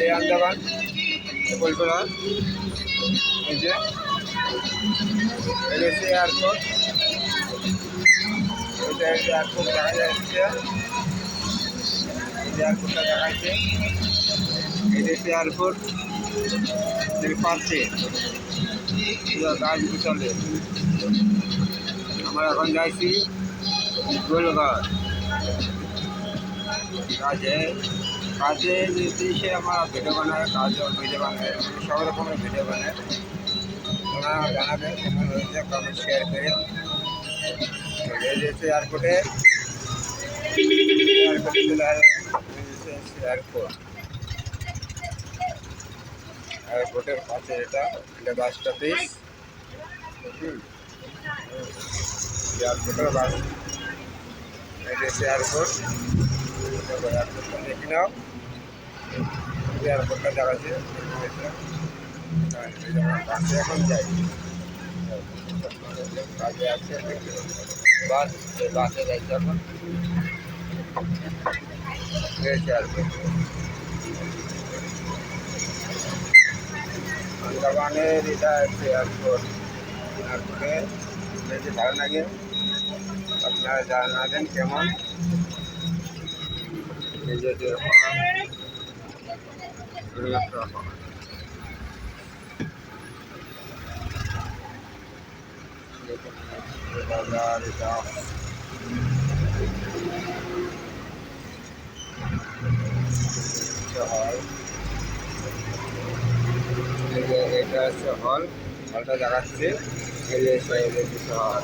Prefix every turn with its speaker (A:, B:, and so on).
A: এই আন্দামান কলকাতা, এই যে এসে এয়ারপোর্ট, এটা এয়ারপোর্ট দেখা যাচ্ছে, এয়ারপোর্টটা দেখাচ্ছে, এটা এয়ারপোর্ট পাচ্ছে গাছ চলে। আমরা এখন যাইছি গোলঘাট কাজে, কাজে নির্দেশে আমার ভিডিও বানায়, কাজ ভিডিও বানায়, সব রকমের ভিডিও বানায়। ওনারা জানাবেন কেমন হয়েছে, কমেন্ট শেয়ার করে। এয়ারপোর্টে এয়ারপোর্ট, এয়ারপোর্টের পাশে এটা বাস স্টপেজ। এয়ারপোর্টের বাস, এটা এয়ারপোর্ট, এয়ারপোর্টটা দেখে নাও, এয়ারপোর্টটা দেখাচ্ছে। বাসে এখন যাই, কাজে আছে বাস, বাসে যাইছে এখন এয়ারপোর্ট। আন্দামানের এটা আছে এয়ারপোর্ট, এয়ারপোর্টে বেশি ভালো লাগে। আপনারা জানাবেন কেমন। নিজেদের বাজার এটা হল, এটা হচ্ছে হল, হলটা দেখাচ্ছে শহর।